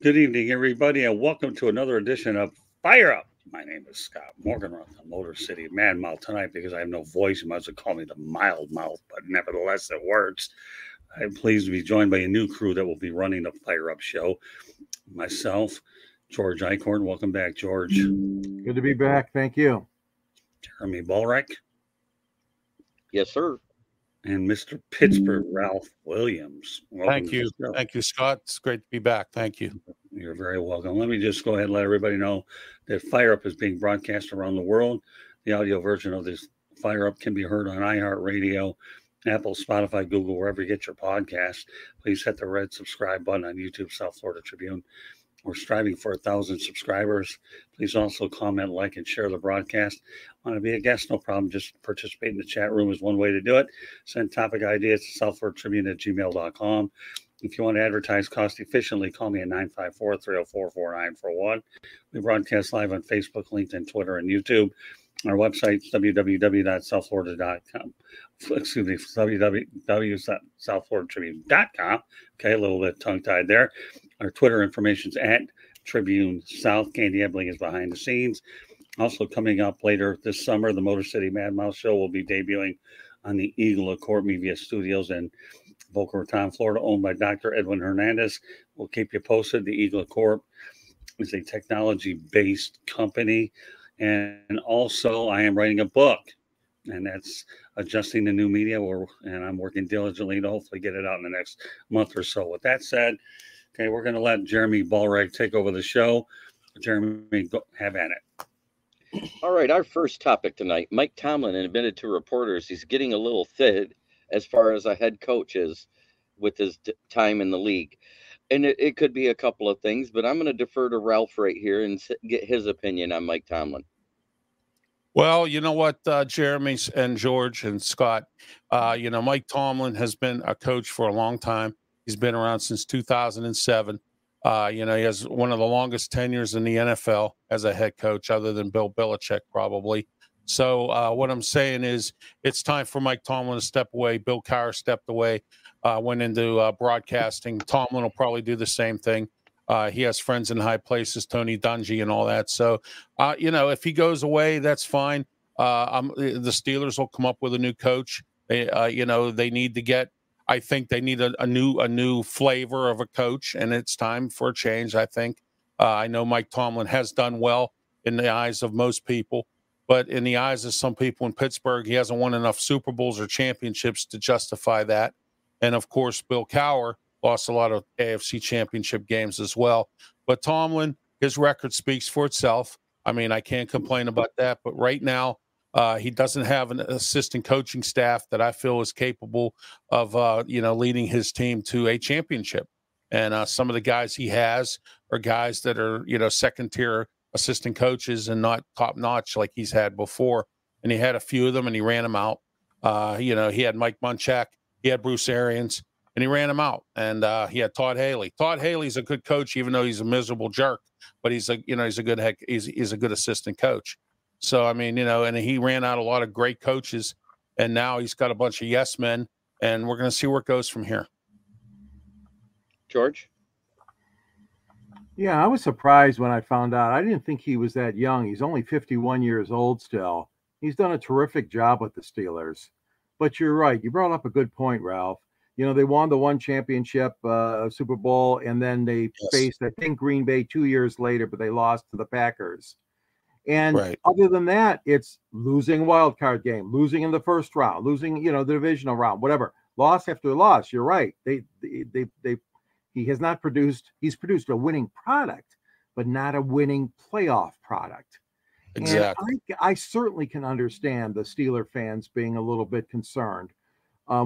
Good evening, everybody, and welcome to another edition of Fire Up. My name is Scott Morganroth, the Motor City Man Mouth tonight because I have no voice. You might as well call me the Mild Mouth, but nevertheless, it works. I'm pleased to be joined by a new crew that will be running the Fire Up show. Myself, George Eichhorn. Welcome back, George. Good to be back. Thank you. Jeremy Bulreck. Yes, sir. And Mr. Pittsburgh, Ralph Williams. Welcome. Thank you. Thank you, Scott. It's great to be back. Thank you. You're very welcome. Let me just go ahead and let everybody know that Fire Up is being broadcast around the world. The audio version of this Fire Up can be heard on iHeartRadio, Apple, Spotify, Google, wherever you get your podcasts. Please hit the red subscribe button on YouTube, South Florida Tribune. We're striving for 1,000 subscribers. Please also comment, like, and share the broadcast. Want to be a guest? No problem. Just participate in the chat room is one way to do it. Send topic ideas to southfloridatribune@gmail.com. If you want to advertise cost efficiently, call me at 954-304-4941. We broadcast live on Facebook, LinkedIn, Twitter, and YouTube. Our website is www.southflorida.com. Excuse me, www.southfloridatribune.com. Okay, a little bit tongue-tied there. Our Twitter information is at Tribune South. Candy Ebling is behind the scenes. Also coming up later this summer, the Motor City Mad Mouth Show will be debuting on the Eagle Accord Media Studios in Boca Raton, Florida, owned by Dr. Edwin Hernandez. We'll keep you posted. The Eagle Accord is a technology-based company. And also, I am writing a book, and that's Adjusting the New Media, and I'm working diligently to hopefully get it out in the next month or so. With that said, okay, we're going to let Jeremy Bulreck take over the show. Jeremy, go, have at it. All right, our first topic tonight. Mike Tomlin admitted to reporters he's getting a little thin as far as a head coach is with his time in the league. And it could be a couple of things, but I'm going to defer to Ralph right here and get his opinion on Mike Tomlin. Well, you know what, Jeremy and George and Scott, Mike Tomlin has been a coach for a long time. He's been around since 2007. He has one of the longest tenures in the NFL as a head coach, other than Bill Belichick, probably. So what I'm saying is it's time for Mike Tomlin to step away. Bill Cowher stepped away, went into broadcasting. Tomlin will probably do the same thing. He has friends in high places, tonydungy and all that. So, if he goes away, that's fine. The Steelers will come up with a new coach. They need to get. I think they need a new flavor of a coach, and it's time for a change. I think. I know Mike Tomlin has done well in the eyes of most people, but in the eyes of some people in Pittsburgh, he hasn't won enough Super Bowls or championships to justify that. And of course, Bill Cowher lost a lot of AFC championship games as well. But Tomlin, his record speaks for itself. I mean, I can't complain about that. But right now, he doesn't have an assistant coaching staff that I feel is capable of, leading his team to a championship. And some of the guys he has are guys that are, second-tier assistant coaches and not top-notch like he's had before. And he had a few of them, and he ran them out. He had Mike Munchak. He had Bruceariens. And he ran him out. And he had Toddhaley. Toddhaley's a good coach, even though he's a miserable jerk. But he's a good he's a good assistant coach. So I mean, and he ran out a lot of great coaches. And now he's got a bunch of yes men. And we're going to see where it goes from here. George? Yeah, I was surprised when I found out. I didn't think he was that young. He's only 51 years old still. He's done a terrific job with the Steelers. But you're right. You brought up a good point, Ralph. They won the one championship, Super Bowl, and then they faced, I think, Green Bay 2 years later, but they lost to the Packers. And other than that, it's losing a wild card game, losing in the first round, losing, the divisional round, whatever. Loss after loss. You're right. He has not produced. He's produced a winning product, but not a winning playoff product. Exactly. And I certainly can understand the Steeler fans being a little bit concerned.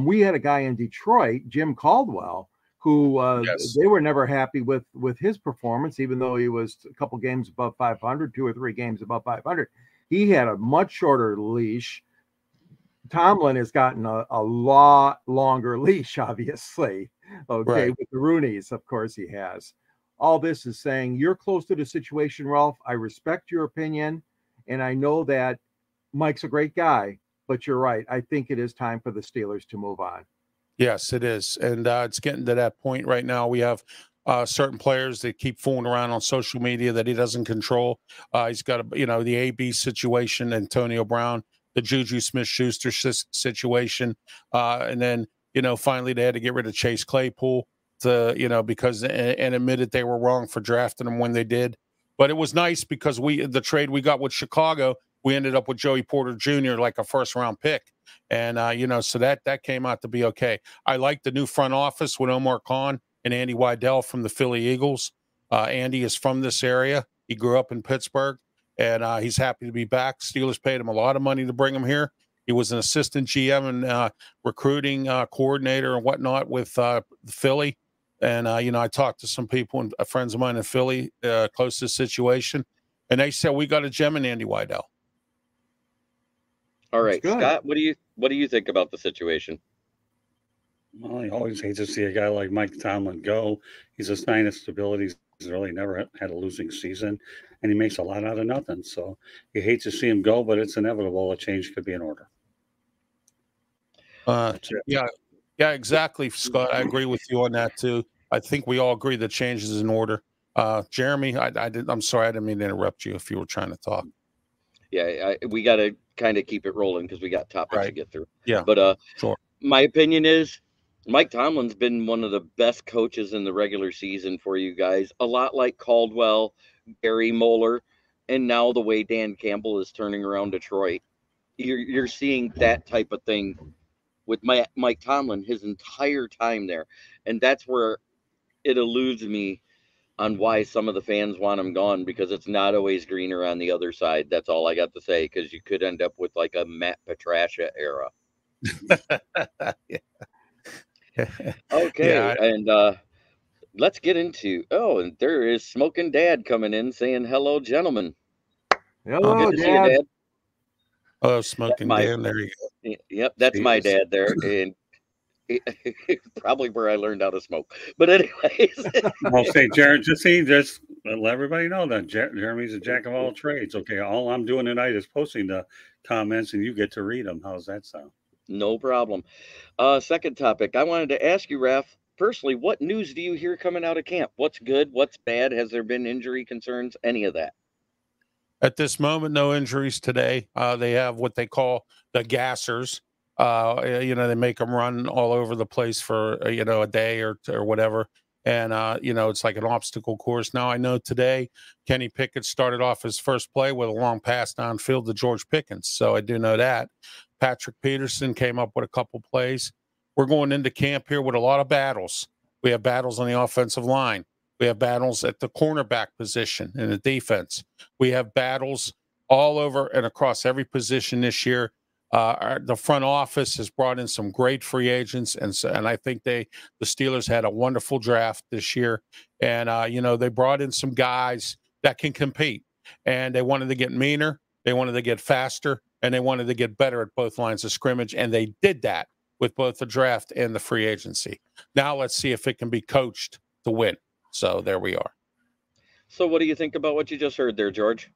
We had a guy in Detroit, Jimcaldwell, who they were never happy with his performance, even though he was a couple games above 500, 2 or 3 games above 500. He had a much shorter leash. Tomlin has gotten a lot longer leash, obviously. Okay, with the Roonies, of course he has. All this is saying you're close to the situation, Ralph. I respect your opinion, and I know that Mike's a great guy. But you're right. I think it is time for the Steelers to move on. Yes, it is. And it's getting to that point right now. We have certain players that keep fooling around on social media that he doesn't control. He's got, the AB situation, Antonio Brown, the Juju Smith-Schuster situation. And then, finally they had to get rid of Chase Claypool because and admitted they were wrong for drafting him when they did. But it was nice because the trade we got with Chicago, we ended up with Joey Porter Jr. like a first-round pick. And, so that came out to be okay. I like the new front office with Omar Khan and Andy Weidel from the Philly Eagles. Andy is from this area. He grew up in Pittsburgh, and he's happy to be back. Steelers paid him a lot of money to bring him here. He was an assistant GM and recruiting coordinator and whatnot with Philly. And, I talked to some people and friends of mine in Philly close to the situation, and they said, we got a gem in Andy Weidel. All right, Scott, what do you think about the situation? Well, you always hate to see a guy like Mike Tomlin go. He's a sign of stability. He's really never had a losing season, and he makes a lot out of nothing. So you hate to see him go, but it's inevitable. A change could be in order. Yeah, exactly, Scott. I agree with you on that too. I think we all agree that change is in order. Jeremy, I'm sorry, I didn't mean to interrupt you if you were trying to talk. Yeah, we got to kind of keep it rolling because we got topics to get through. Yeah, but sure. My opinion is Mike Tomlin's been one of the best coaches in the regular season for you guys. A lot like Caldwell, Gary Moeller, and now the way Dan Campbell is turning around Detroit. You're seeing that type of thing with Mike Tomlin his entire time there, and that's where it eludes me on why some of the fans want him gone, because it's not always greener on the other side. That's all I got to say, because you could end up with like a Matt Patricia era. Okay, and let's get into, and there is Smoking Dad coming in saying, hello, gentlemen. Hello, Good to see you, Dad. Oh, Smoking Dad, there you go. Yep, that's my dad there, and probably where I learned how to smoke. But anyways, I'll say, Jared, just let everybody know that Jeremy's a jack of all trades. Okay, all I'm doing tonight is posting the comments, and you get to read them. How's that sound? No problem. Second topic, I wanted to ask you, Raph, personally, what news do you hear coming out of camp? What's good? What's bad? Has there been injury concerns? Any of that? At this moment, no injuries today. They have what they call the gassers. They make them run all over the place for, a day or whatever. And, it's like an obstacle course. Now, I know today Kenny Pickett started off his first play with a long pass downfield to George Pickens. So I do know that. Patrick Peterson came up with a couple plays. We're going into camp here with a lot of battles. We have battles on the offensive line. We have battles at the cornerback position in the defense. We have battles all over and across every position this year. The front office has brought in some great free agents, and I think the Steelers had a wonderful draft this year. And they brought in some guys that can compete, and they wanted to get meaner, they wanted to get faster, and they wanted to get better at both lines of scrimmage, and they did that with both the draft and the free agency. Now let's see if it can be coached to win. So there we are. So what do you think about what you just heard there, George?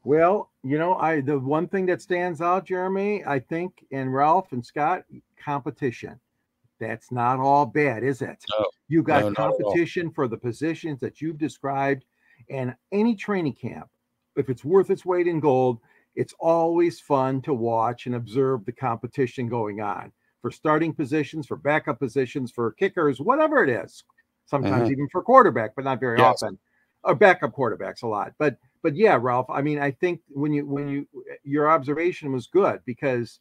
Well, the one thing that stands out, Jeremy, I think, and Ralph and Scott, competition. That's not all bad, is it? No, you got competition for the positions that you've described, and any training camp, if it's worth its weight in gold, it's always fun to watch and observe the competition going on for starting positions, for backup positions, for kickers, whatever it is. Sometimes even for quarterback, but not very often. Or backup quarterbacks a lot. But yeah, Ralph, I mean, I think your observation was good, because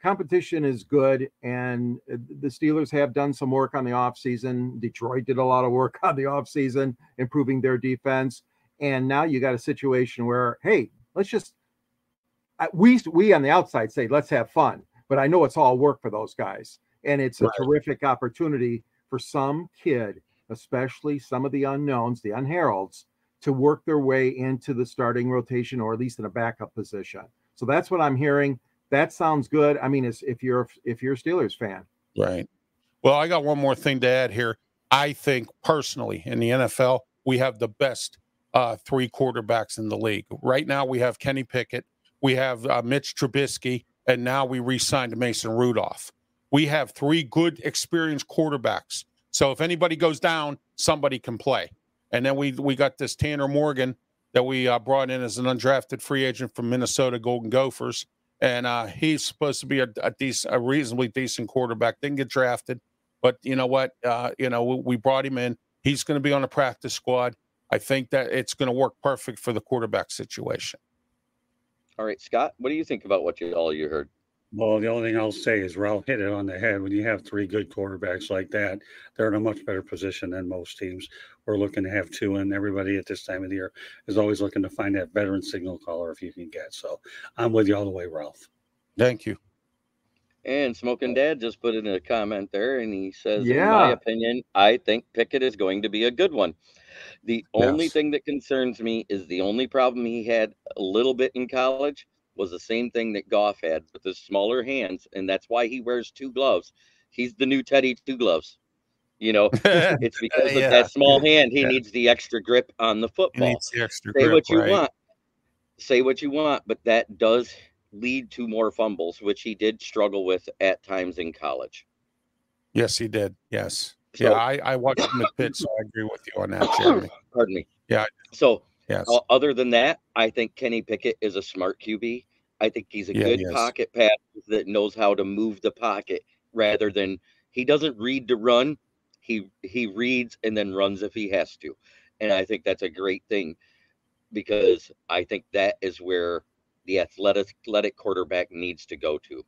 competition is good, and the Steelers have done some work on the offseason. Detroit did a lot of work on the offseason, improving their defense. And now you got a situation where, hey, let's just we on the outside say, let's have fun. But I know it's all work for those guys. And it's a terrific opportunity for some kid, especially some of the unknowns, the unheralds, to work their way into the starting rotation, or at least in a backup position. So that's what I'm hearing. That sounds good. I mean, if you're a Steelers fan. Right. Well, I got one more thing to add here. I think personally in the NFL, we have the best three quarterbacks in the league. Right now we have Kenny Pickett, we have Mitch Trubisky, and now we re-signed Mason Rudolph. We have three good, experienced quarterbacks. So if anybody goes down, somebody can play. And then we got this Tanner Morgan that we brought in as an undrafted free agent from Minnesota Golden Gophers. And he's supposed to be a reasonably decent quarterback. Didn't get drafted. But you know what? We brought him in. He's going to be on the practice squad. I think that it's going to work perfect for the quarterback situation. All right, Scott, what do you think about what you heard? Well, the only thing I'll say is Ralph hit it on the head. When you have three good quarterbacks like that, they're in a much better position than most teams. We're looking to have two, and everybody at this time of the year is always looking to find that veteran signal caller if you can get. So I'm with you all the way, Ralph. Thank you. And Smoking Dad just put in a comment there, and he says, in my opinion, I think Pickett is going to be a good one. The only thing that concerns me is the only problem he had a little bit in college was the same thing that Goff had with his smaller hands, and that's why he wears two gloves. He's the new Teddy Two Gloves. It's because of that small hand. He needs the extra grip on the football. He needs the extra grip, want. Say what you want, but that does lead to more fumbles, which he did struggle with at times in college. Yes, he did. Yes. So, I watched him at Pitt, so I agree with you on that, Jeremy. Pardon me. Yeah. So, other than that, I think Kenny Pickett is a smart QB. I think he's a good pocket passer that knows how to move the pocket rather than he doesn't read to run. He reads and then runs if he has to. And I think that's a great thing because I think that is where the athletic quarterback needs to go to.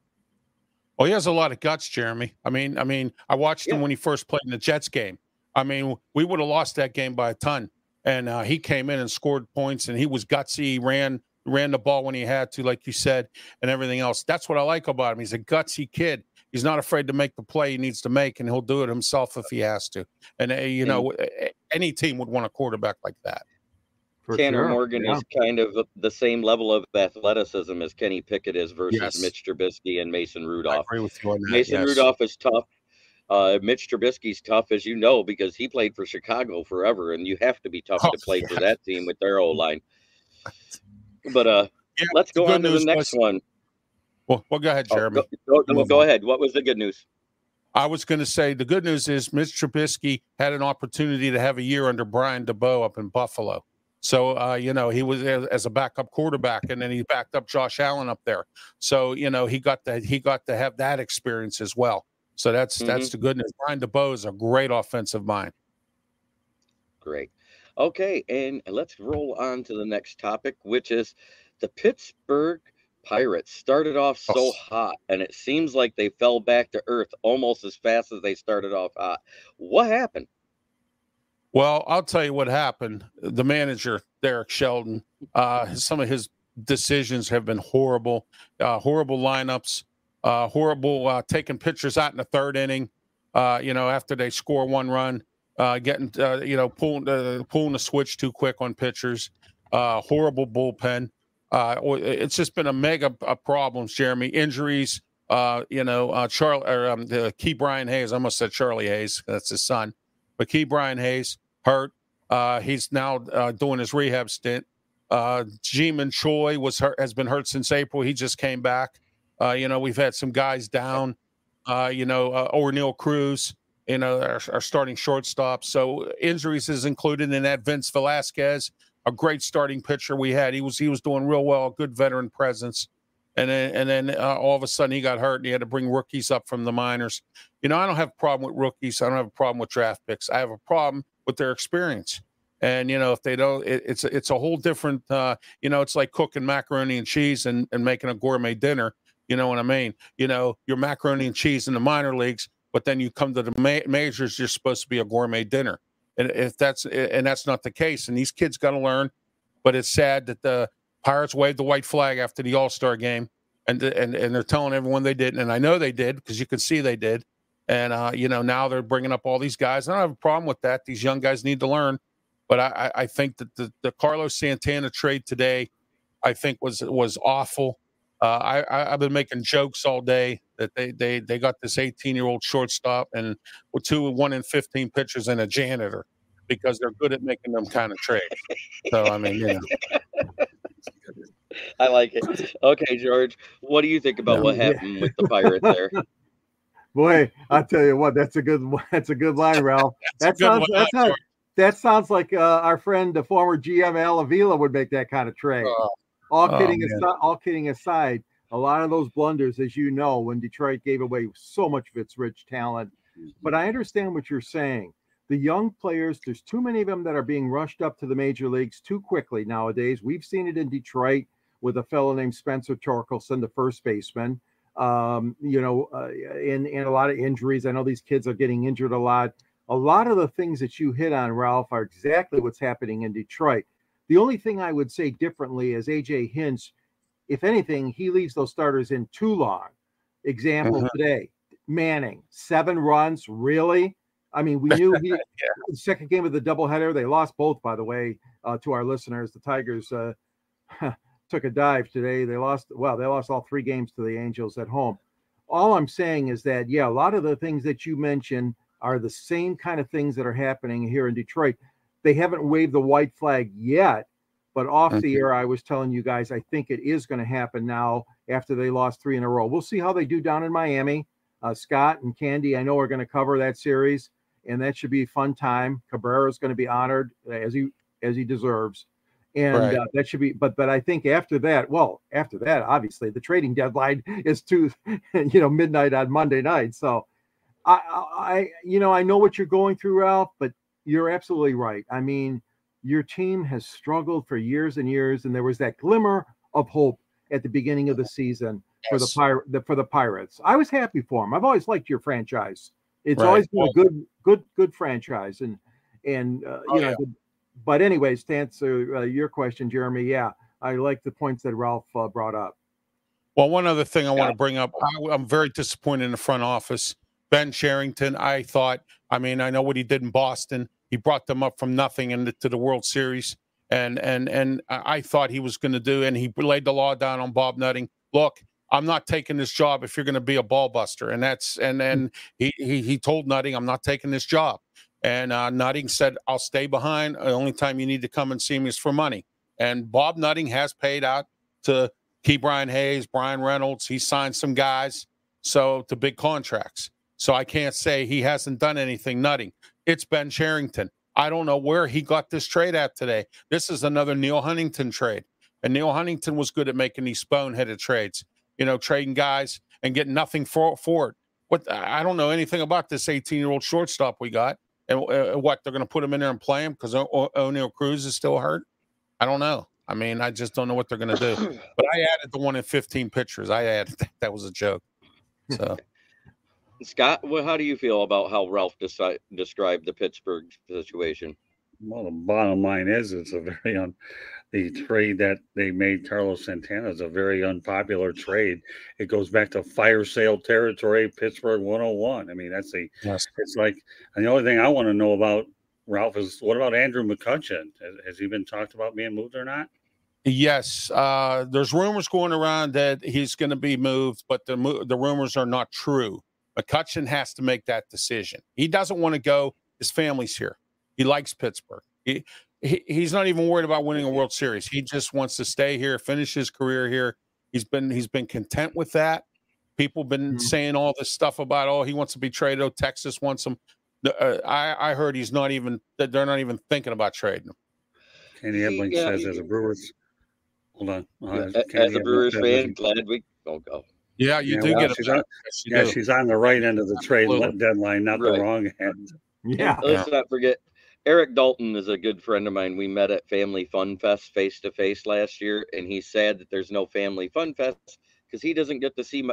Well, he has a lot of guts, Jeremy. I mean, I watched him when he first played in the Jets game. I mean, we would have lost that game by a ton. And he came in and scored points, and he was gutsy. He ran the ball when he had to, like you said, and everything else. That's what I like about him. He's a gutsy kid. He's not afraid to make the play he needs to make, and he'll do it himself if he has to. And, any team would want a quarterback like that. Tanner Morgan is kind of the same level of athleticism as Kenny Pickett is versus Mitch Trubisky and Mason Rudolph. I agree with you on that. Mason Rudolph is tough. Mitch Trubisky's tough, as you know, because he played for Chicago forever, and you have to be tough to play for that team with their O-line. But let's go on to the next one. Well, go ahead, Jeremy. Go ahead. What was the good news? I was going to say the good news is Mitch Trubisky had an opportunity to have a year under briandabol up in Buffalo. So, he was as a backup quarterback, and then he backed up Josh Allen up there. So, he got to have that experience as well. So that's the good news. briandabol is a great offensive mind. Great. Okay, and let's roll on to the next topic, which is the Pittsburgh Pirates started off so hot, and it seems like they fell back to earth almost as fast as they started off hot. What happened? Well, I'll tell you what happened. The manager, Derekshelta, some of his decisions have been horrible. Horrible lineups, horrible taking pitchers out in the third inning, after they score one run, pulling the switch too quick on pitchers, horrible bullpen. It's just been a mega problems, Jeremy. Injuries, Key Brian Hayes. I almost said Charlie Hayes. That's his son. But Key Brian Hayes hurt. He's now doing his rehab stint. Ji-Man Choi has been hurt since April. He just came back. We've had some guys down. O'Neal Cruz, our starting shortstop. So injuries is included in that. Vince Velasquez, a great starting pitcher we had. He was doing real well, good veteran presence. And then all of a sudden he got hurt and he had to bring rookies up from the minors. I don't have a problem with rookies. I don't have a problem with draft picks. I have a problem with their experience. And, if they don't, it's a whole different, it's like cooking macaroni and cheese and making a gourmet dinner. You know what I mean? Your macaroni and cheese in the minor leagues, but then you come to the majors, you're supposed to be a gourmet dinner. And that's not the case. And these kids got to learn, but it's sad that the Pirates waved the white flag after the All-Star game, and they're telling everyone they didn't, and I know they did because you can see they did. And now they're bringing up all these guys. I don't have a problem with that. These young guys need to learn, but I think that the Carlos Santana trade today, I think was awful. I've been making jokes all day that they got this 18-year-old shortstop and with 1 in 15 pitchers and a janitor because they're good at making them kind of trades. So I mean, I like it. Okay, George, what do you think about what happened with the Pirates there? Boy, I tell you what, that's a good line, Ralph. That sounds like our friend, the former GM Alavila, would make that kind of trade. All kidding aside, a lot of those blunders, as you know, when Detroit gave away so much of its rich talent. But I understand what you're saying. The young players, there's too many of them that are being rushed up to the major leagues too quickly nowadays. We've seen it in Detroit with a fellow named Spencertorkelson, the first baseman. In a lot of injuries. I know these kids are getting injured a lot. A lot of the things that you hit on, Ralph, are exactly what's happening in Detroit. The only thing I would say differently is ajhinch, if anything, he leaves those starters in too long. Example today, Manning, 7 runs, really? I mean, we knew the second game of the doubleheader, they lost both, by the way, to our listeners. The Tigers took a dive today. They lost all 3 games to the Angels at home. All I'm saying is that, a lot of the things that you mentioned are the same kind of things that are happening here in Detroit. They haven't waved the white flag yet, but off the air, I was telling you guys, I think it is going to happen now after they lost 3 in a row. We'll see how they do down in Miami. Scott and Candy, I know, are going to cover that series, and that should be a fun time. Cabrera is going to be honored as he deserves. And that should be, but I think after that, obviously the trading deadline is midnight on Monday night. So I know what you're going through, Ralph, but you're absolutely right. I mean, your team has struggled for years and years, and there was that glimmer of hope at the beginning of the season for the Pirates. I was happy for them. I've always liked your franchise. It's always been a good franchise, But anyways, to answer your question, Jeremy, I like the points that Ralph brought up. Well, one other thing I want to bring up, I'm very disappointed in the front office. Bencherrington, I know what he did in Boston. He brought them up from nothing to the World Series, and I thought he was going to do, and he laid the law down on Bob Nutting. Look, I'm not taking this job if you're going to be a ball buster, and he told Nutting, I'm not taking this job. And Nutting said, I'll stay behind. The only time you need to come and see me is for money. And Bob Nutting has paid out to Brian Hayes, Brian Reynolds. He signed some guys to big contracts. So I can't say he hasn't done anything, Nutting. It's Bencherrington. I don't know where he got this trade at today. This is another Neil Huntington trade. And Neil Huntington was good at making these boneheaded trades, trading guys and getting nothing for it. I don't know anything about this 18-year-old shortstop we got. And what, they're going to put him in there and play him because O'Neal Cruz is still hurt? I don't know. I mean, I just don't know what they're going to do. But I added the 1 in 15 pitchers. That was a joke. So, Scott, how do you feel about how Ralph described the Pittsburgh situation? Well, the bottom line is it's the trade that they made Carlos-Santana is a very unpopular trade. It goes back to fire sale territory, Pittsburgh 101. I mean, it's like, and the only thing I want to know about, Ralph, is what about Andrew McCutchen? Has he been talked about being moved or not? Yes. There's rumors going around that he's going to be moved, but the rumors are not true. McCutchen has to make that decision. He doesn't want to go. His family's here. He likes Pittsburgh. He's not even worried about winning a World Series. He just wants to stay here, finish his career here. He's been content with that. People have been saying all this stuff about, he wants to be traded. Texas wants him. I heard they're not even thinking about trading him. Kenny Ebling says as a Brewers. Hold on. As a Brewers fan, glad we don't go. Yeah, you do get it. She's on the right end of the trade deadline, not the wrong end. Yeah. Let's not forget, Eric Dalton is a good friend of mine. We met at Family Fun Fest face-to-face last year, and he's sad that there's no Family Fun Fest because he doesn't get to see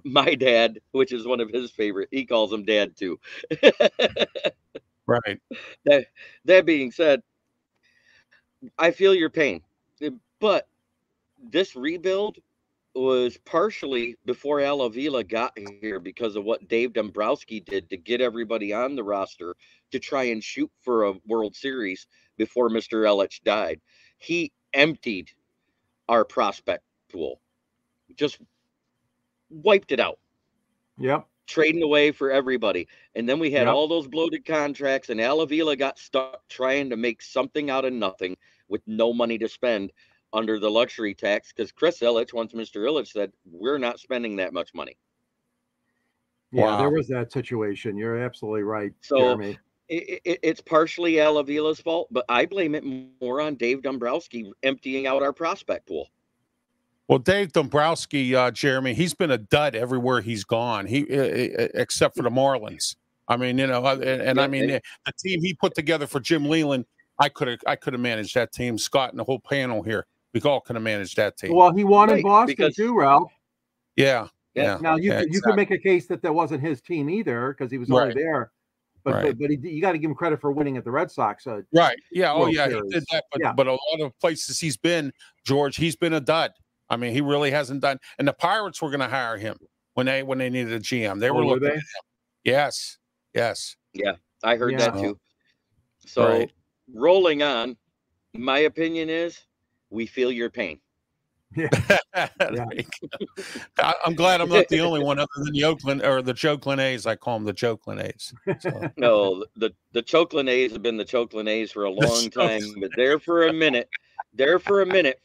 my dad, which is one of his favorite. He calls him Dad, too. Right. That being said, I feel your pain. But this rebuild was partially before Alavila got here because of what Dave Dombrowski did to get everybody on the roster to try and shoot for a World Series before Mr. Ellich died. He emptied our prospect pool, just wiped it out. Yep. Trading away for everybody. And then we had all those bloated contracts, and Alavila got stuck trying to make something out of nothing with no money to spend under the luxury tax, because Chris Ilitch, once Mr. Ilitch said, we're not spending that much money. Yeah, there was that situation. You're absolutely right, So Jeremy. It's partially Alavila's fault, but I blame it more on Dave Dombrowski emptying out our prospect pool. Well, Dave Dombrowski, Jeremy, he's been a dud everywhere he's gone. Except for the Marlins. I mean, you know, I mean, the team he put together for Jim Leland, I could have managed that team. Scott and the whole panel here, we all could have managed that team. Well, he won in Boston too, Ralph. Yeah. Now you could make a case that wasn't his team either because he was only there. But you got to give him credit for winning at the Red Sox. Right. Yeah. Oh, yeah. He did that. But a lot of places he's been, George, he's been a dud. I mean, he really hasn't done. And the Pirates were going to hire him when they needed a GM. They were looking at him. Yes. Yes. Yeah, I heard that too. So rolling on, my opinion is we feel your pain. Yeah. I'm glad I'm not the only one other than the Oakland or the Chokeland A's. I call them the Chokeland A's. So. No, the Chokeland A's have been the Chokeland A's for a long time, but there for a minute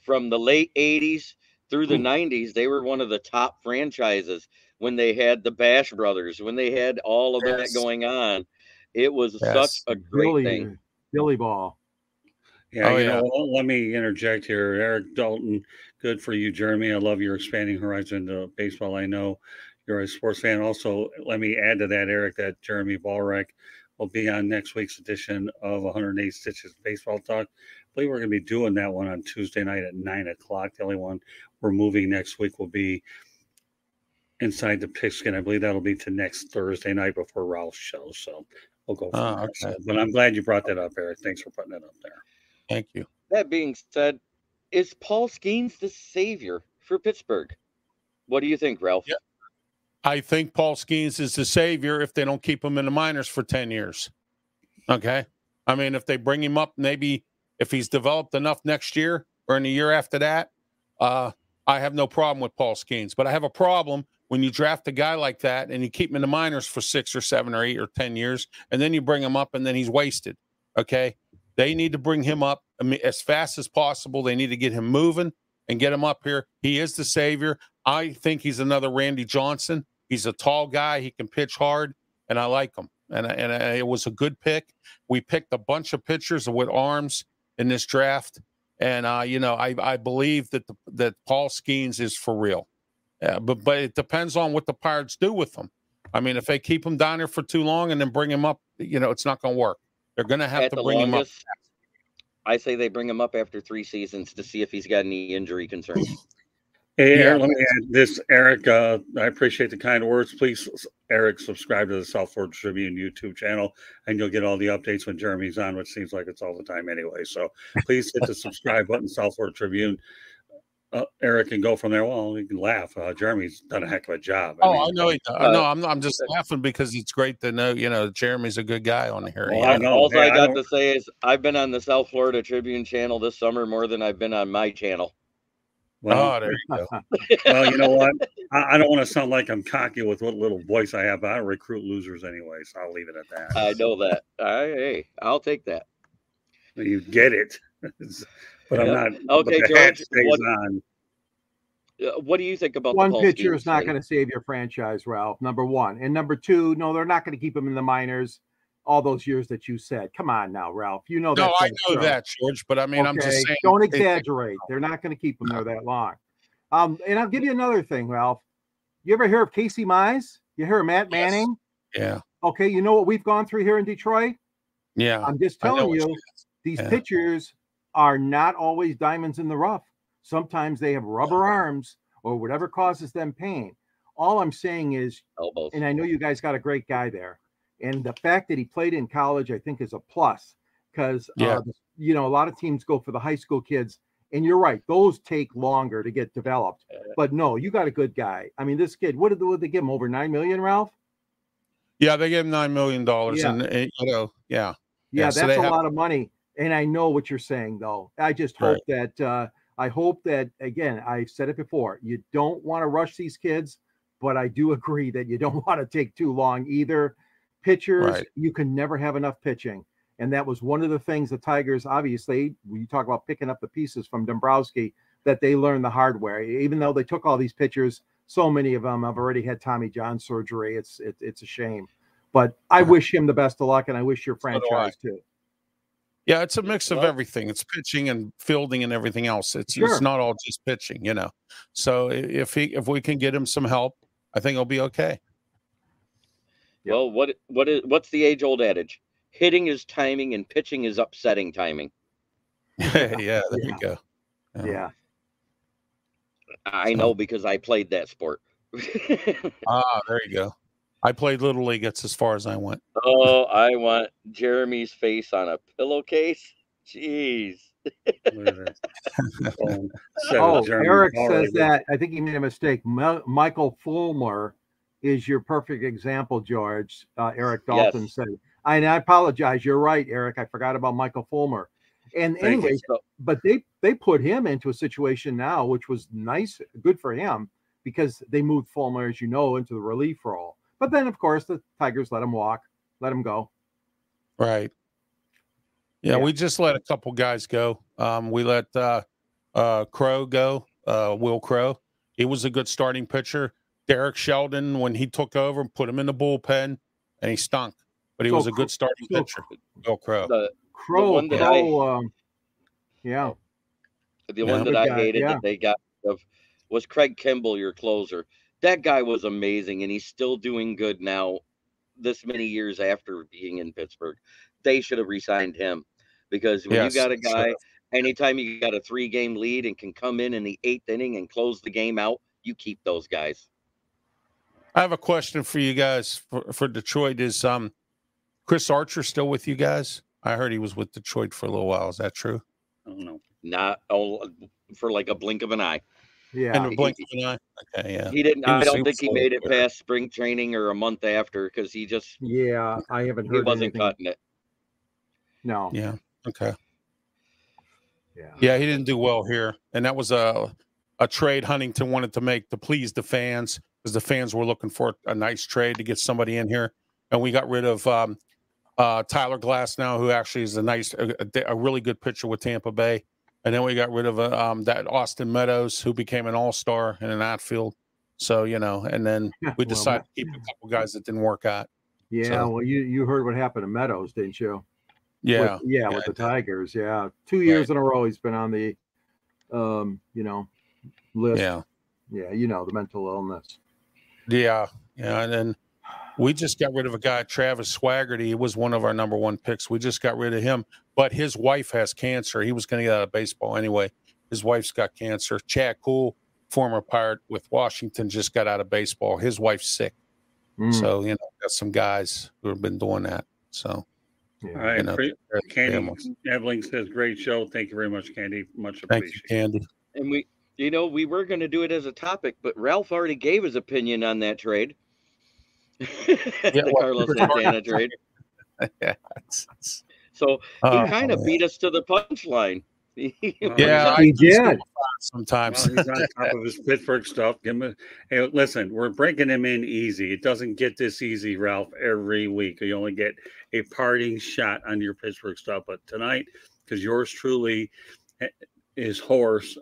from the late 80s through the 90s, they were one of the top franchises when they had the Bash Brothers, when they had all of that going on. It was such a great thing. Billy Ball. Yeah, you know, let me interject here. Eric Dalton, good for you, Jeremy. I love your expanding horizon to baseball. I know you're a sports fan. Also, let me add to that, Eric, that Jeremy Ballrek will be on next week's edition of 108 Stitches Baseball Talk. I believe we're going to be doing that one on Tuesday night at 9 o'clock. The only one we're moving next week will be Inside the Pigskin. I believe that'll be to next Thursday night before Ralph's show. So we'll go from there. So, but I'm glad you brought that up, Eric. Thanks for putting it up there. Thank you. That being said, is Paul Skenes the savior for Pittsburgh? What do you think, Ralph? Yeah. I think Paul Skenes is the savior if they don't keep him in the minors for 10 years. Okay? I mean, if they bring him up, maybe if he's developed enough next year or in the year after that, I have no problem with Paul Skenes. But I have a problem when you draft a guy like that and you keep him in the minors for 6 or 7 or 8 or 10 years, and then you bring him up and then he's wasted. Okay? They need to bring him up as fast as possible. They need to get him moving and get him up here. He is the savior. I think he's another Randy Johnson. He's a tall guy. He can pitch hard, and I like him. And it was a good pick. We picked a bunch of pitchers with arms in this draft, and you know, I believe that Paul Skenes is for real. But it depends on what the Pirates do with him. I mean, if they keep him down here for too long and then bring him up, you know, it's not going to work. They're going to have to bring him up. I say they bring him up after 3 seasons to see if he's got any injury concerns. Hey, Eric, let me add this, Eric. I appreciate the kind words. Please, Eric, subscribe to the South Florida Tribune YouTube channel, and you'll get all the updates when Jeremy's on, which seems like it's all the time anyway. So please hit the subscribe button, South Florida Tribune. Eric can go from there. Well, you can laugh. Jeremy's done a heck of a job. I know he does. No, I'm just laughing because it's great to know, you know, Jeremy's a good guy on here. Well, I know. All I got to say is I've been on the South Florida Tribune channel this summer more than I've been on my channel. Well, there you go. Well, you know what? I don't want to sound like I'm cocky with what little voice I have, but I recruit losers anyway, so I'll leave it at that. I know that. Hey, I'll take that. You get it. But I'm not. Okay, George. On. What do you think about one pitcher is not going to save your franchise, Ralph? Number one, and number two, no, they're not going to keep him in the minors all those years that you said. Come on now, Ralph. You know that. No, I know that, George. But I mean, I'm just saying. Don't exaggerate. They're not going to keep him there that long. And I'll give you another thing, Ralph. You ever hear of Casey Mize? You hear of Matt Manning? Yeah. Okay, you know what we've gone through here in Detroit? Yeah. I'm just telling you, these pitchers are not always diamonds in the rough. Sometimes they have rubber arms or whatever causes them pain. All I'm saying is, elbows. And I know you guys got a great guy there. And the fact that he played in college, I think, is a plus because, you know, a lot of teams go for the high school kids. And you're right. Those take longer to get developed. But no, you got a good guy. I mean, this kid, what did they give him? Over $9 million, Ralph? Yeah, they gave him $9 million. And, you know, Yeah, that's a lot of money. And I know what you're saying, though. I just hope that, again, I said it before, you don't want to rush these kids, but I do agree that you don't want to take too long either. Pitchers, you can never have enough pitching. And that was one of the things the Tigers, obviously, when you talk about picking up the pieces from Dombrowski, that they learned the hard way. Even though they took all these pitchers, so many of them have already had Tommy John surgery. It's a shame, but I wish him the best of luck, and I wish your franchise too. Yeah, it's a mix of everything. It's pitching and fielding and everything else. It's not all just pitching, you know. So if we can get him some help, I think he'll be okay. Well, what's the age-old adage? Hitting is timing and pitching is upsetting timing. Yeah, there you go. Yeah. I know because I played that sport. There you go. I played Little League. That's as far as I went. Oh, I want Jeremy's face on a pillowcase. Jeez. Eric says that. I think he made a mistake. Michael Fulmer is your perfect example, George. Eric Dalton said. I apologize. You're right, Eric. I forgot about Michael Fulmer. And anyway, but they put him into a situation now, which was nice, good for him, because they moved Fulmer, as you know, into the relief role. But then, of course, the Tigers let him walk, let him go. Right. Yeah, we just let a couple guys go. We let Crow go, Will Crow. He was a good starting pitcher. Derek Sheldon, when he took over, put him in the bullpen, and he stunk. But he was a good starting pitcher. Will Crow. The one that I hated that they got was Craig Kimball, your closer. That guy was amazing, and he's still doing good now, this many years after being in Pittsburgh. They should have re-signed him, because when you got a guy, anytime you got a 3-game lead and can come in the 8th inning and close the game out, you keep those guys. I have a question for you guys for Detroit. Is Chris Archer still with you guys? I heard he was with Detroit for a little while. Is that true? I don't know. Not for like a blink of an eye. Yeah. In a blink of an eye? Okay, yeah. He didn't. I don't think he made it past spring training or a month after, because he just. Yeah, I haven't heard. He wasn't cutting it. No. Yeah. Okay. Yeah. Yeah, he didn't do well here, and that was a trade Huntington wanted to make to please the fans, because the fans were looking for a nice trade to get somebody in here, and we got rid of Tyler Glasnow, who actually is a really good pitcher with Tampa Bay. And then we got rid of that Austin Meadows, who became an all-star in an outfield. So, you know, and then we decided to keep a couple guys that didn't work out. Yeah, so, well, you heard what happened to Meadows, didn't you? Yeah. With the Tigers. Yeah. 2 years in a row he's been on the, list. Yeah. Yeah, the mental illness. Yeah. Yeah, and then we just got rid of a guy, Travis Swaggerty. He was one of our #1 picks. We just got rid of him. But his wife has cancer. He was going to get out of baseball anyway. His wife's got cancer. Chad Cool, former Pirate with Washington, just got out of baseball. His wife's sick. So, got some guys who have been doing that. So, all right. Candy Ebling says, great show. Thank you very much, Candy. Much appreciated. Thank you, Candy. And we were going to do it as a topic, but Ralph already gave his opinion on that trade. The Carlos Santana trade. Yeah. So he kind of beat us to the punchline. He did. Sometimes he's on top of his Pittsburgh stuff. Hey, listen, we're breaking him in easy. It doesn't get this easy, Ralph, every week. You only get a parting shot on your Pittsburgh stuff. But tonight, because yours truly is hoarse,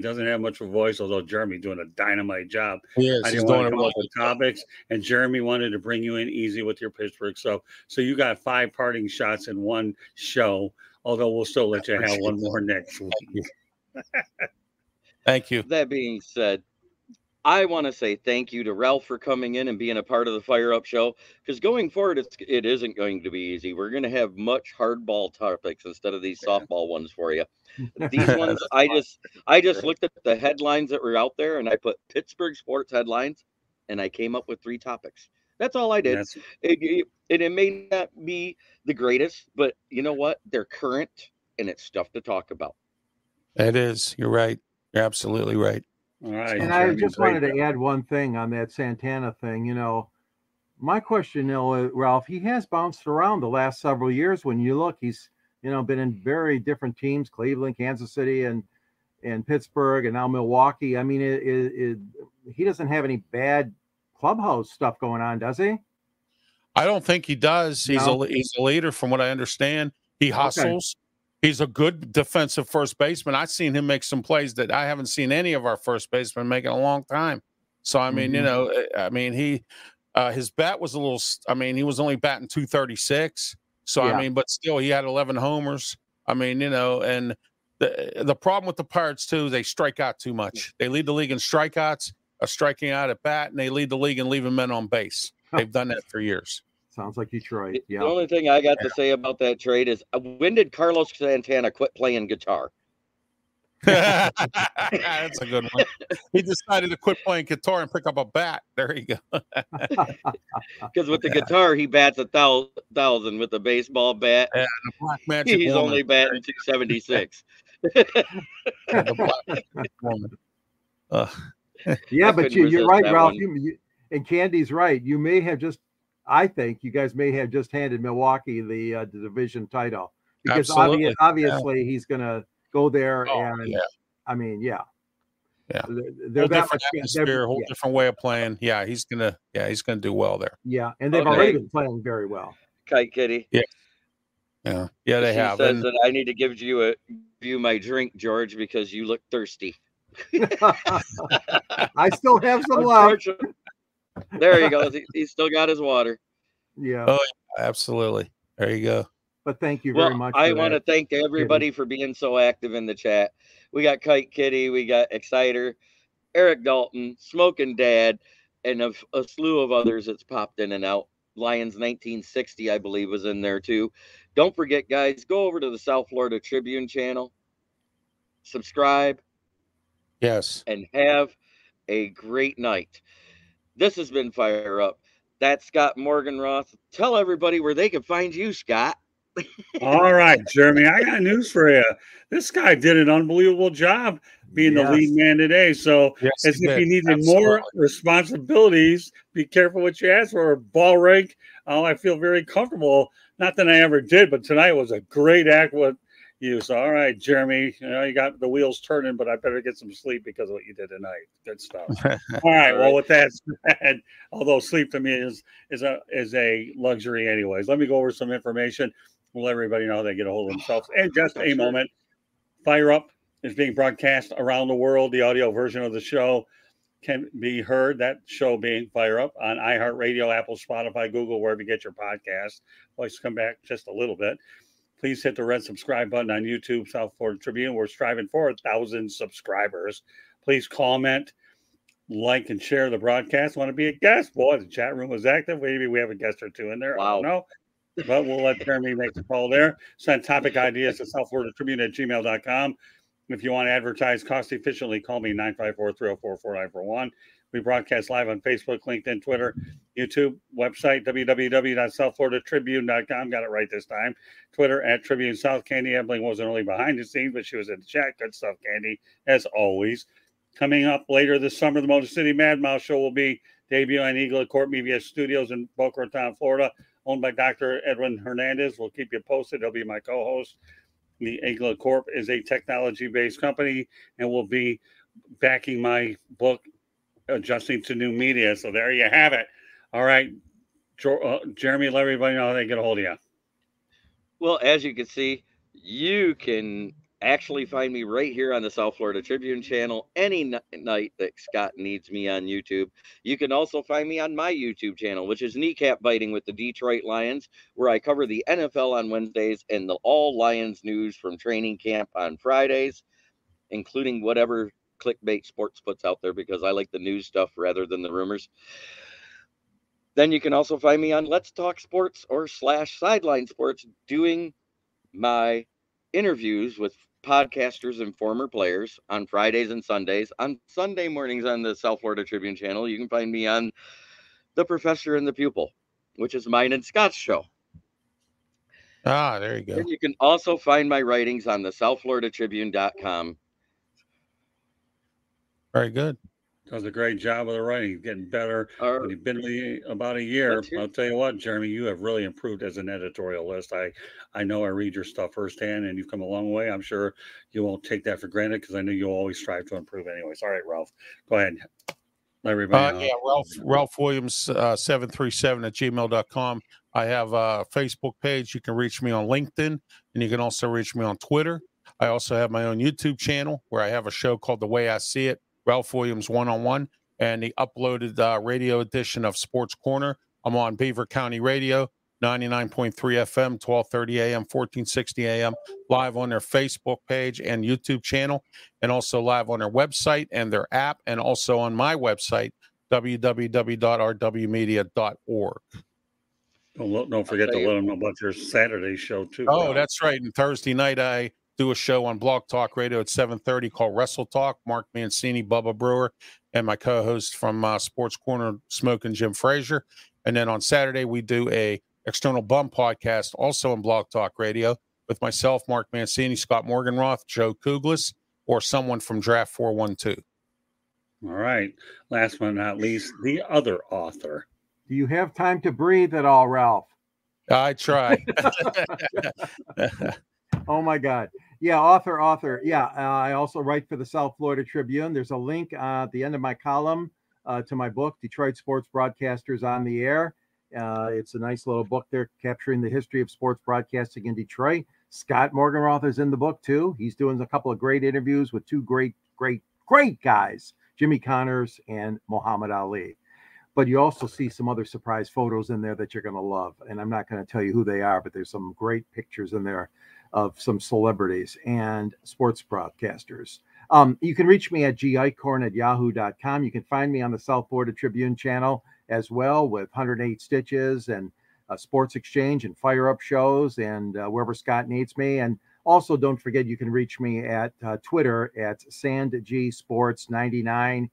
doesn't have much of a voice, although Jeremy's doing a dynamite job. Yes, I didn't want to come up with topics, and Jeremy wanted to bring you in easy with your Pittsburgh stuff. So you got 5 parting shots in one show, although we'll still let you have one more next week. Thank you. That being said, I want to say thank you to Ralph for coming in and being a part of the Fire Up Show, because going forward, it isn't going to be easy. We're going to have much hardball topics instead of these softball ones for you. These ones, I just looked at the headlines that were out there, and I put Pittsburgh sports headlines, and I came up with 3 topics. That's all I did. It may not be the greatest, but you know what? They're current, and it's stuff to talk about. It is. You're right. You're absolutely right. All right. And I just wanted to add one thing on that Santana thing. My question, Ralph, he has bounced around the last several years. When you look, he's been in very different teams: Cleveland, Kansas City, and Pittsburgh, and now Milwaukee. I mean, he doesn't have any bad clubhouse stuff going on, does he? I don't think he does. He's a leader, from what I understand. He hustles. He's a good defensive first baseman. I've seen him make some plays that I haven't seen any of our first basemen make in a long time. So, I mean, his bat was a little, he was only batting 236. So, I mean, but still he had 11 homers. I mean, and the problem with the Pirates, too, they strike out too much. They lead the league in strikeouts, striking out at bat, and they lead the league in leaving men on base. They've done that for years. Sounds like Detroit. Yeah. The only thing I got to say about that trade is, when did Carlos Santana quit playing guitar? That's a good one. He decided to quit playing guitar and pick up a bat. There you go. Because with the guitar, he bats 1,000. With the baseball bat, and the Black Magic he's Woman. only batting 276. Yeah, but you're right, Ralph. And Candy's right. You may have I think you guys may have just handed Milwaukee the division title, because obviously he's going to go there, and I mean, they're that much atmosphere, whole different way of playing. Yeah, he's gonna do well there. Yeah, and they've already been playing very well. Kite Kitty. Yeah, they have. She says that I need to give you my drink, George, because you look thirsty. I still have some left. There you go. He's still got his water. Yeah. Oh, absolutely. There you go. But thank you very much. I want to thank everybody for being so active in the chat. We got Kite Kitty, we got Exciter, Eric Dalton, Smoking Dad, and a slew of others that's popped in and out. Lions 1960, I believe, was in there too. Don't forget, guys, go over to the South Florida Tribune channel, subscribe, and have a great night. This has been Fire Up. That's Scott Morganroth. Tell everybody where they can find you, Scott. All right, Jeremy, I got news for you. This guy did an unbelievable job being the lead man today. So as if he needed more responsibilities, be careful what you ask for. Ball rank, I feel very comfortable. Not that I ever did, but tonight was a great act with you. So, all right, Jeremy, you got the wheels turning, but I better get some sleep because of what you did tonight. Good stuff. All right. Well, with that said, although sleep to me is a luxury anyways, let me go over some information. We'll let everybody know how they get a hold of themselves. And just a moment, Fire Up is being broadcast around the world. The audio version of the show can be heard, that show being Fire Up, on iHeartRadio, Apple, Spotify, Google, wherever you get your podcast. Voice come back just a little bit. Please hit the red subscribe button on YouTube, South Florida Tribune. We're striving for 1,000 subscribers. Please comment, like, and share the broadcast. Want to be a guest? Boy, the chat room was active. Maybe we have a guest or two in there. Wow. I don't know. But we'll let Jeremy make the call there. Send topic ideas to southfloridatribune@gmail.com. If you want to advertise cost efficiently, call me 954-304-4941. We broadcast live on Facebook, LinkedIn, Twitter, YouTube, website, www.southfloridatribune.com. Got it right this time. Twitter @Tribune South. Candy Ebling wasn't only behind the scenes, but she was in the chat. Good stuff, Candy, as always. Coming up later this summer, the Motor City Mad Mouse Show will be debuting on Eagle Corp Media Studios in Boca Raton, Florida, owned by Dr. Edwin Hernandez. We'll keep you posted. He'll be my co-host. The Eagle Corp is a technology-based company and will be backing my book, Adjusting to New Media. So there you have it. All right, Jeremy, let everybody know how they get a hold of you. Well, as you can see, you can actually find me right here on the South Florida Tribune channel any night that Scott needs me on YouTube. You can also find me on my YouTube channel, which is Kneecap Biting with the Detroit Lions, where I cover the NFL on Wednesdays and the all Lions news from training camp on Fridays, including whatever clickbait sports puts out there, because I like the news stuff rather than the rumors. Then you can also find me on Let's Talk Sports or /Sideline Sports, doing my interviews with podcasters and former players on Fridays and Sundays. On Sunday mornings on the South Florida Tribune channel, you can find me on The Professor and the Pupil, which is mine and Scott's show. Ah, there you go. And you can also find my writings on the southfloridatribune.com. Very good. Does a great job of the writing, getting better. When you've been with me about a year, I'll tell you what, Jeremy, you have really improved as an editorialist. I know I read your stuff firsthand, and you've come a long way. I'm sure you won't take that for granted, because I know you always strive to improve anyways. All right, Ralph, go ahead. Let everybody know. Ralph Williams 737@gmail.com. I have a Facebook page. You can reach me on LinkedIn, and you can also reach me on Twitter. I also have my own YouTube channel where I have a show called The Way I See It, Ralph Williams 1-on-1. and the uploaded radio edition of Sports Corner. I'm on Beaver County Radio, 99.3 FM, 12:30 a.m., 1460 a.m., live on their Facebook page and YouTube channel, and also live on their website and their app, and also on my website, www.rwmedia.org. Don't forget to let them know about your Saturday show, too. Oh, Rob. That's right. And Thursday night, I do a show on Blog Talk Radio at 7:30 called Wrestle Talk. Mark Mancini, Bubba Brewer, and my co-host from Sports Corner, Smoking Jim Frazier. And then on Saturday, we do a External Bum podcast, also on Blog Talk Radio, with myself, Mark Mancini, Scott Morganroth, Joe Kuglis, or someone from Draft 412. All right. Last but not least, the other author. Do you have time to breathe at all, Ralph? I try. Oh, my God. Yeah, author. Yeah, I also write for the South Florida Tribune. There's a link at the end of my column to my book, Detroit Sports Broadcasters on the Air. It's a nice little book there capturing the history of sports broadcasting in Detroit. Scott Morganroth is in the book, too. He's doing a couple of great interviews with two great guys, Jimmy Connors and Muhammad Ali. But you also see some other surprise photos in there that you're going to love. And I'm not going to tell you who they are, but there's some great pictures in there of some celebrities and sports broadcasters. You can reach me at gicorn@yahoo.com. You can find me on the South Florida Tribune channel as well, with 108 Stitches and Sports Exchange and Fire Up shows, and wherever Scott needs me. And also, don't forget, you can reach me at Twitter at SandGSports99.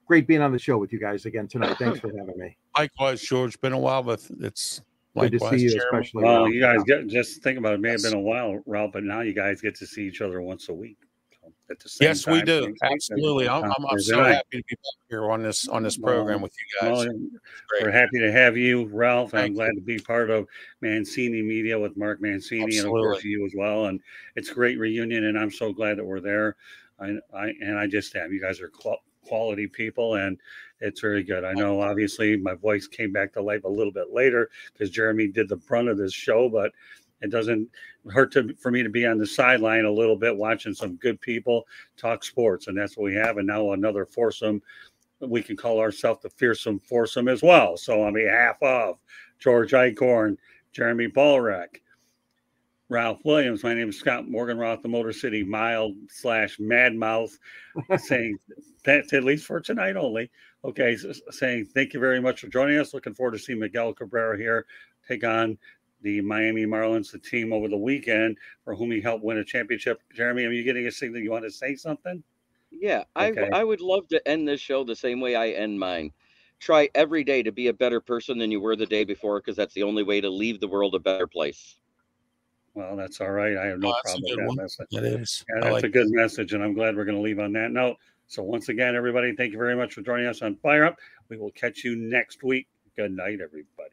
Great being on the show with you guys again tonight. Thanks for having me. Likewise, George. Been a while, but it's good to see you, Jeremy. especially. Well, you guys just think about it. It may have been a while, Ralph, but now you guys get to see each other once a week. At the same Yes, time. we do. Absolutely. I'm so happy to be back here on this program with you guys. Well, we're happy to have you, Ralph. I'm glad to be part of Mancini Media with Mark Mancini. Absolutely. And of course you as well. And it's a great reunion, and I'm so glad that we're there. I just am. You guys are quality people, and it's very good. I know obviously my voice came back to life a little bit later because Jeremy did the brunt of this show, but it doesn't hurt for me to be on the sideline a little bit, watching some good people talk sports, and that's what we have. And now another foursome. We can call ourselves the Fearsome Foursome as well. So on behalf of George Eichhorn, Jeremy Paulrek, Ralph Williams, my name is Scott Morganroth, the Motor City Mild/Madmouth, saying that's at least for tonight only. Okay, saying thank you very much for joining us. Looking forward to seeing Miguel Cabrera here take on the Miami Marlins, the team over the weekend, for whom he helped win a championship. Jeremy, are you getting a signal? You want to say something? Yeah, Okay. I would love to end this show the same way I end mine. Try every day to be a better person than you were the day before, because that's the only way to leave the world a better place. Well, that's all right. I have no problem with that message. It is. Yeah, that's a good message, and I'm glad we're going to leave on that note. So once again, everybody, thank you very much for joining us on Fire Up. We will catch you next week. Good night, everybody.